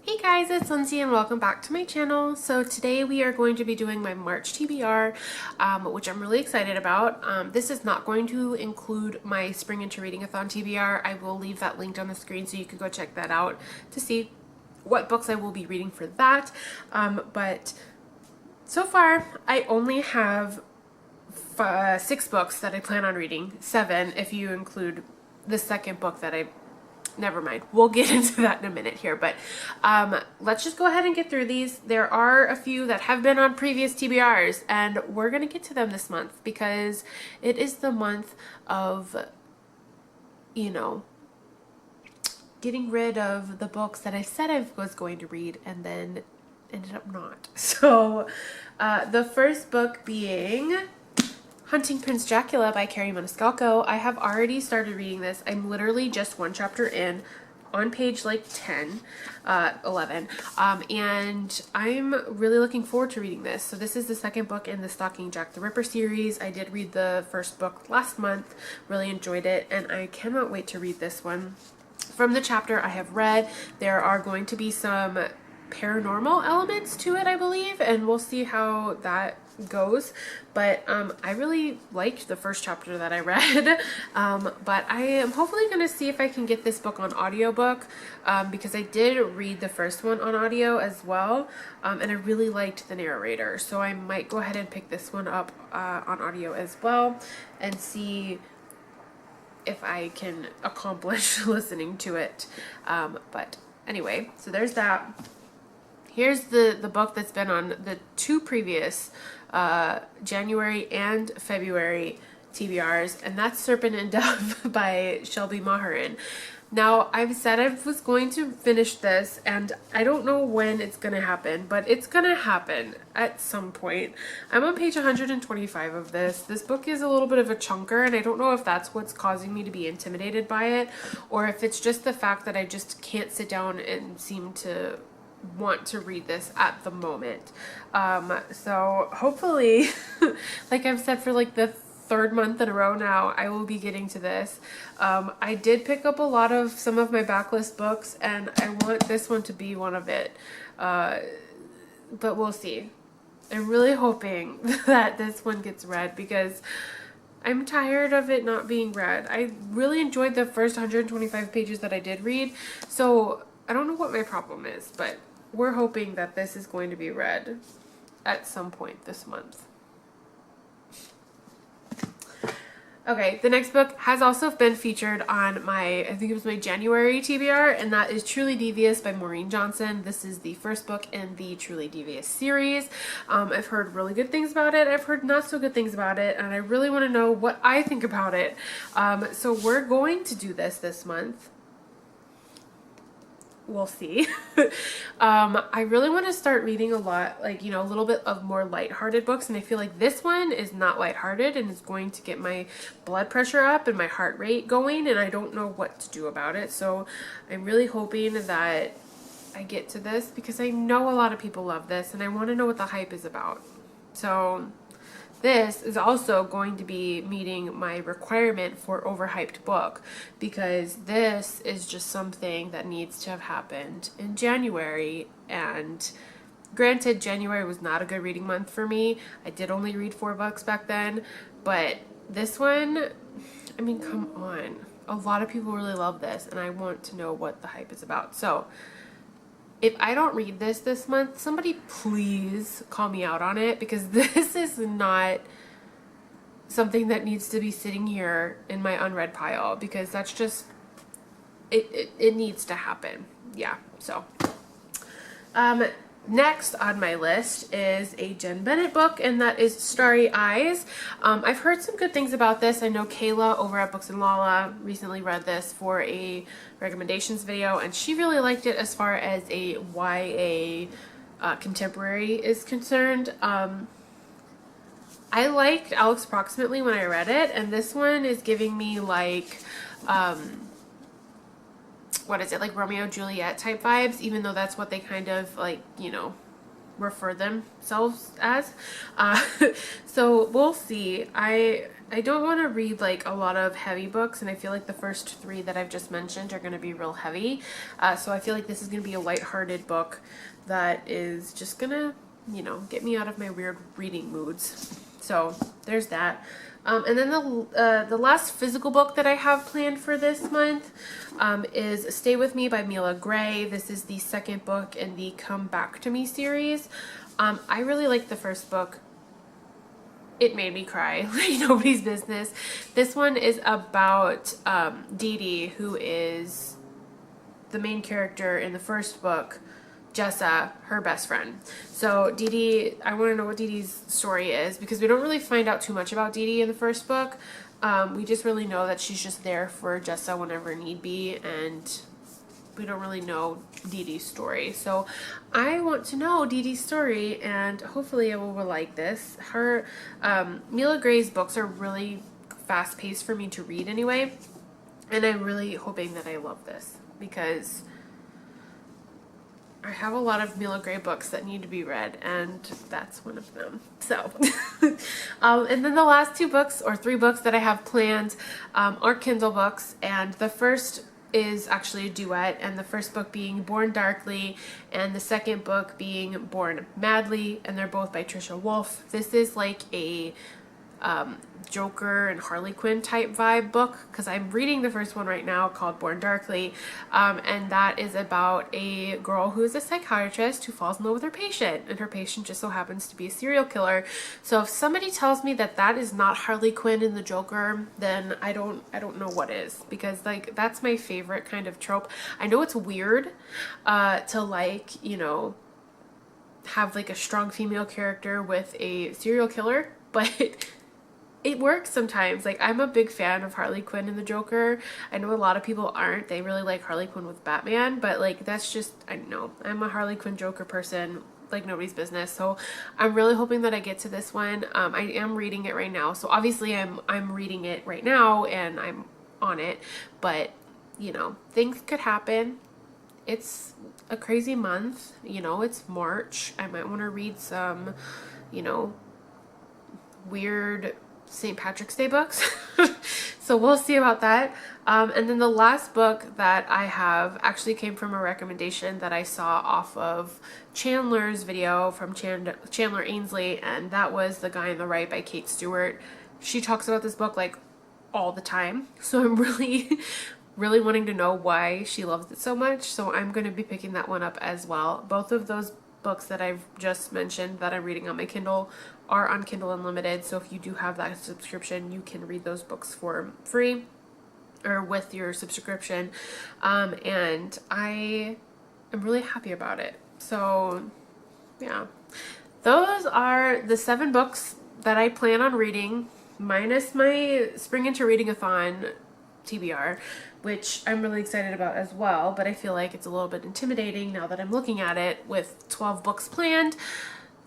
Hey guys, it's Lindsay and welcome back to my channel. So today we are going to be doing my March TBR, which I'm really excited about. This is not going to include my Spring Into Reading-a-thon TBR. I will leave that linked on the screen so you can go check that out to see what books I will be reading for that. But so far I only have 6 books that I plan on reading. 7 if you include the second book that never mind. We'll get into that in a minute here, but let's just go ahead and get through these. There are a few that have been on previous TBRs, and we're going to get to them this month because it is the month of, you know, getting rid of the books that I said I was going to read and then ended up not. So the first book being Hunting Prince Dracula by Carrie Maniscalco. I have already started reading this. I'm literally just 1 chapter in, on page like 10, 11, and I'm really looking forward to reading this. So this is the second book in the Stalking Jack the Ripper series. I did read the first book last month, really enjoyed it, and I cannot wait to read this one. From the chapter I have read, there are going to be some paranormal elements to it, I believe, and we'll see how that goes. But I really liked the first chapter that I read, but I am hopefully going to see if I can get this book on audiobook, because I did read the first one on audio as well, and I really liked the narrator, so I might go ahead and pick this one up on audio as well and see if I can accomplish listening to it. But anyway, so there's that. Here's the book that's been on the 2 previous January and February TBRs, and that's Serpent and Dove by Shelby Maharin. Now, I've said I was going to finish this, and I don't know when it's going to happen, but it's going to happen at some point. I'm on page 125 of this. This book is a little bit of a chunker, and I don't know if that's what's causing me to be intimidated by it, or if it's just the fact that I just can't sit down and seem to want to read this at the moment. So hopefully, like I've said for like the 3rd month in a row now, I will be getting to this. I did pick up a lot of some of my backlist books, and I want this one to be one of it. But we'll see. I'm really hoping that this one gets read because I'm tired of it not being read. I really enjoyed the first 125 pages that I did read, so I don't know what my problem is, but we're hoping that this is going to be read at some point this month. Okay, the next book has also been featured on my, I think it was my January TBR, and that is Truly Devious by Maureen Johnson. This is the first book in the Truly Devious series. I've heard really good things about it. I've heard not so good things about it, and I really want to know what I think about it. So we're going to do this month. We'll see. I really want to start reading a lot, like, you know, a little bit of more lighthearted books, and I feel like this one is not lighthearted and is going to get my blood pressure up and my heart rate going, and I don't know what to do about it. So I'm really hoping that I get to this because I know a lot of people love this and I want to know what the hype is about. So this is also going to be meeting my requirement for overhyped book, because this is just something that needs to have happened in January. And granted, January was not a good reading month for me. I did only read 4 books back then, but this one, I mean, come on. A lot of people really love this, and I want to know what the hype is about. So if I don't read this month, somebody please call me out on it, because this is not something that needs to be sitting here in my unread pile, because that's just, it needs to happen. Yeah, so. Next on my list is a Jen Bennett book, and that is Starry Eyes. I've heard some good things about this. I know Kayla over at Books and Lala recently read this for a recommendations video, and she really liked it as far as a YA contemporary is concerned. I liked Alex Approximately when I read it, and this one is giving me like what is it, like Romeo and Juliet type vibes, even though that's what they kind of, like, you know, refer themselves as. Uh, so we'll see. I don't want to read like a lot of heavy books, and I feel like the first three that I've just mentioned are going to be real heavy. So I feel like this is going to be a lighthearted book that is just going to, you know, get me out of my weird reading moods. So there's that. And then the last physical book that I have planned for this month is Stay With Me by Mila Gray. This is the second book in the Come Back to Me series. I really liked the first book. It made me cry like nobody's business. This one is about Dee Dee, who is the main character in the first book, Jessa, her best friend. So Dee Dee, I want to know what Dee Dee's story is, because we don't really find out too much about Dee Dee in the first book. We just really know that she's just there for Jessa whenever need be, and we don't really know Dee Dee's story. So I want to know Dee Dee's story, and hopefully I will like this. Her Mila Gray's books are really fast paced for me to read anyway, and I'm really hoping that I love this, because I have a lot of Mila Gray books that need to be read, and that's one of them. So, and then the last two books, or three books that I have planned, are Kindle books, and the first is actually a duet, and the first book being Born Darkly, and the second book being Born Madly, and they're both by Trisha Wolfe. This is like a Joker and Harley Quinn type vibe book, because I'm reading the first one right now called Born Darkly, and that is about a girl who is a psychiatrist who falls in love with her patient, and her patient just so happens to be a serial killer. So if somebody tells me that that is not Harley Quinn and the Joker, then I don't know what is, because like that's my favorite kind of trope. I know it's weird to like, you know, have like a strong female character with a serial killer, but it works sometimes. Like, I'm a big fan of Harley Quinn and the Joker. I know a lot of people aren't. They really like Harley Quinn with Batman, but like that's just, I don't know. I'm a Harley Quinn Joker person like nobody's business. So I'm really hoping that I get to this one. I am reading it right now. So obviously I'm reading it right now and I'm on it, but you know, things could happen. It's a crazy month, you know, it's March. I might want to read some, you know, weird St. Patrick's Day books. So we'll see about that. And then the last book that I have actually came from a recommendation that I saw off of Chandler's video from Chandler Ainsley, and that was The Guy on the Right by Kate Stewart. She talks about this book like all the time, so I'm really wanting to know why she loves it so much. So I'm going to be picking that one up as well. Both of those books that I've just mentioned that I'm reading on my Kindle are on Kindle Unlimited, so if you do have that subscription, you can read those books for free or with your subscription, and I am really happy about it. So yeah, those are the 7 books that I plan on reading, minus my Spring Into Reading-a-thon TBR, which I'm really excited about as well, but I feel like it's a little bit intimidating now that I'm looking at it with 12 books planned.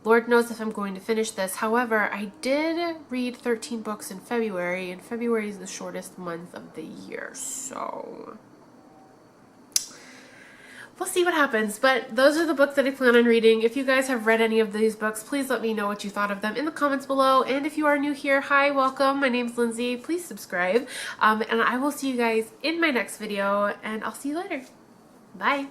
Lord knows if I'm going to finish this. However, I did read 13 books in February, and February is the shortest month of the year, so we'll see what happens. But those are the books that I plan on reading. If you guys have read any of these books, please let me know what you thought of them in the comments below. And if you are new here, hi, welcome. My name's Lindsay. Please subscribe. And I will see you guys in my next video, and I'll see you later. Bye.